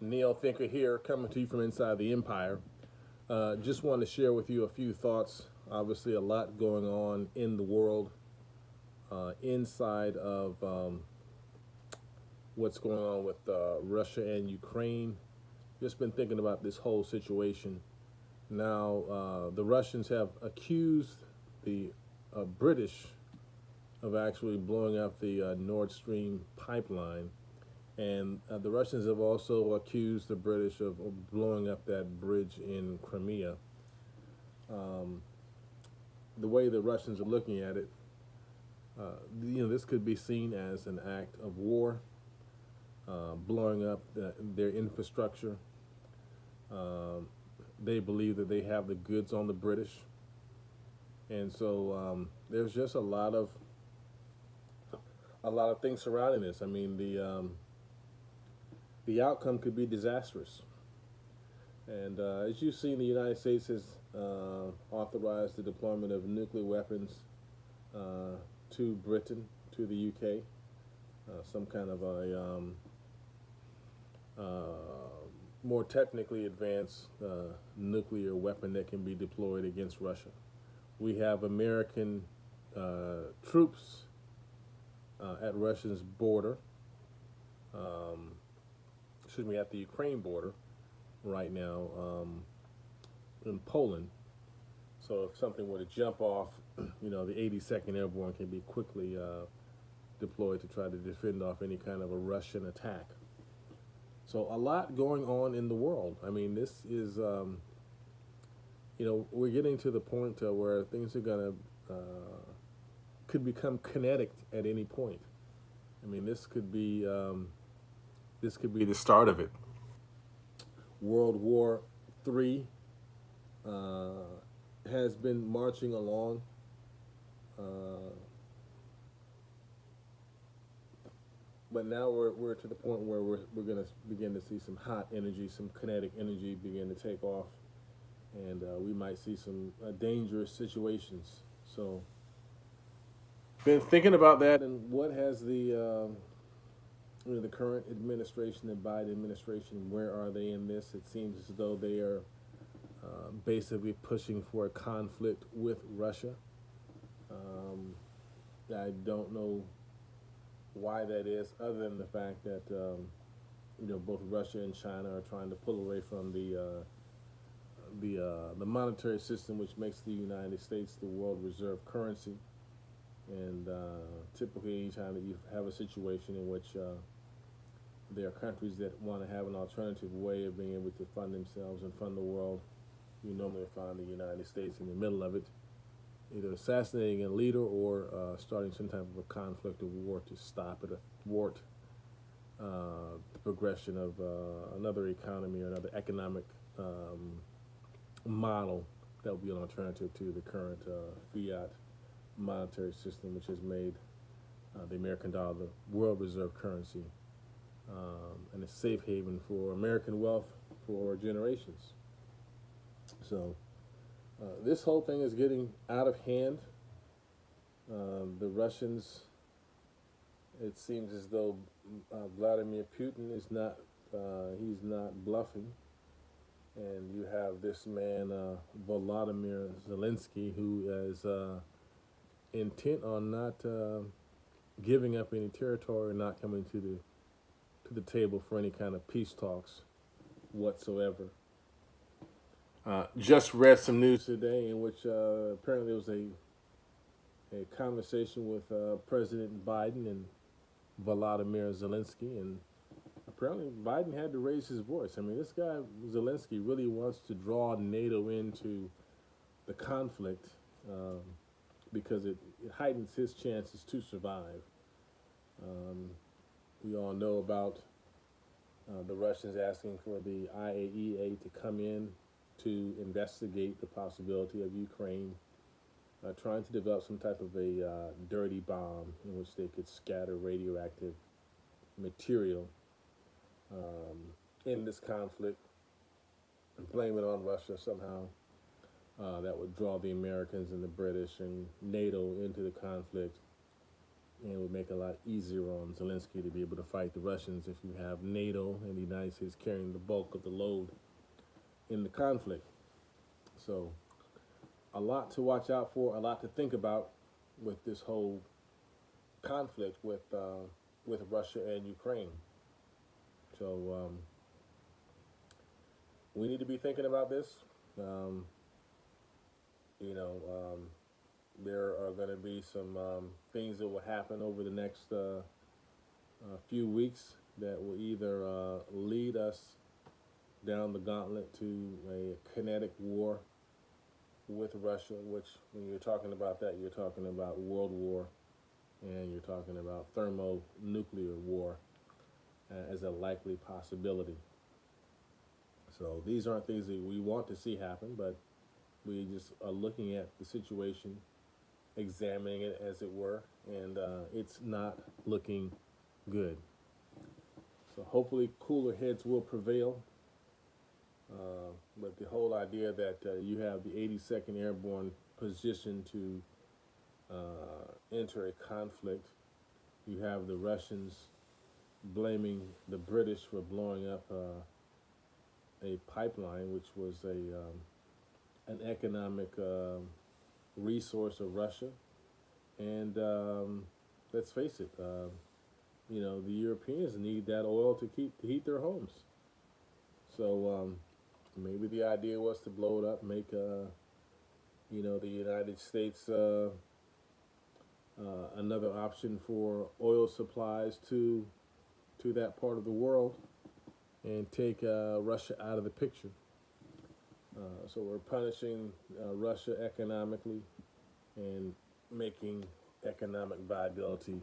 Neil Thinker here, coming to you from inside the Empire. Just want to share with you a few thoughts. Obviously, a lot going on in the world, inside of what's going on with Russia and Ukraine. Just been thinking about this whole situation. Now, the Russians have accused the British of actually blowing up the Nord Stream pipeline. And the Russians have also accused the British of blowing up that bridge in Crimea. The way the Russians are looking at it, this could be seen as an act of war, blowing up their infrastructure. They believe that they have the goods on the British, and so there's just a lot of things surrounding this. I mean, the outcome could be disastrous. And as you've seen, the United States has authorized the deployment of nuclear weapons to Britain, to the UK, some kind of a more technically advanced nuclear weapon that can be deployed against Russia. We have American troops at Russia's border, at the Ukraine border right now, in Poland. So if something were to jump off, the 82nd Airborne can be quickly deployed to try to defend off any kind of a Russian attack. So a lot going on in the world. I mean, this is, we're getting to the point where things are could become kinetic at any point. I mean, this could be the start of it. World War III has been marching along. But now we're to the point where we're going to begin to see some hot energy, some kinetic energy begin to take off, and we might see some dangerous situations. So, been thinking about that, and what has the current administration, the Biden administration, where are they in this? It seems as though they are basically pushing for a conflict with Russia. I don't know why that is, other than the fact that both Russia and China are trying to pull away from the monetary system, which makes the United States the world reserve currency. And typically, anytime that you have a situation in which there are countries that want to have an alternative way of being able to fund themselves and fund the world, you normally find the United States in the middle of it, either assassinating a leader or starting some type of a conflict or war to stop it, or thwart the progression of another economy or another economic model that would be an alternative to the current fiat monetary system, which has made the American dollar the world reserve currency and a safe haven for American wealth for generations. So this whole thing is getting out of hand. The Russians, it seems as though Vladimir Putin is not, he's not bluffing. And you have this man, Volodymyr Zelensky, who is intent on not giving up any territory or not coming to the table for any kind of peace talks whatsoever. Just read some news today in which apparently there was a conversation with President Biden and Volodymyr Zelensky, and apparently Biden had to raise his voice. I mean, this guy Zelensky really wants to draw NATO into the conflict because it heightens his chances to survive. We all know about the Russians asking for the IAEA to come in to investigate the possibility of Ukraine trying to develop some type of a dirty bomb in which they could scatter radioactive material in this conflict and blame it on Russia somehow. That would draw the Americans and the British and NATO into the conflict and it would make it a lot easier on Zelensky to be able to fight the Russians if you have NATO and the United States carrying the bulk of the load in the conflict. So a lot to watch out for, a lot to think about with this whole conflict with Russia and Ukraine. So we need to be thinking about this. You know, there are going to be some things that will happen over the next few weeks that will either lead us down the gauntlet to a kinetic war with Russia, which when you're talking about that, you're talking about world war, and you're talking about thermonuclear war as a likely possibility. So these aren't things that we want to see happen, but we just are looking at the situation, examining it as it were, and it's not looking good. So hopefully cooler heads will prevail. But the whole idea that you have the 82nd Airborne positioned to enter a conflict, you have the Russians blaming the British for blowing up a pipeline, which was an economic resource of Russia, and let's face it, you know, the Europeans need that oil to heat their homes. So maybe the idea was to blow it up, make you know, the United States another option for oil supplies to that part of the world, and take Russia out of the picture. So we're punishing Russia economically and making economic viability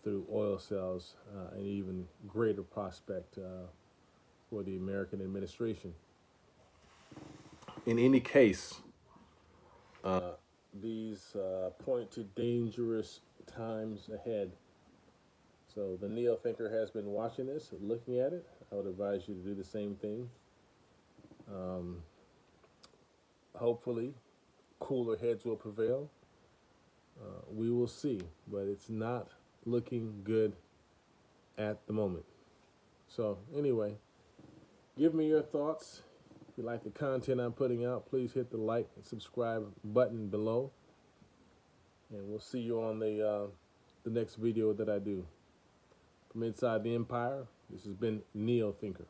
through oil sales an even greater prospect for the American administration. In any case, these point to dangerous times ahead. So the neo-thinker has been watching this, looking at it. I would advise you to do the same thing. Hopefully, cooler heads will prevail. We will see, but it's not looking good at the moment. So anyway, give me your thoughts. If you like the content I'm putting out, please hit the like and subscribe button below. And we'll see you on the next video that I do. From inside the Empire, this has been Neo Thinker.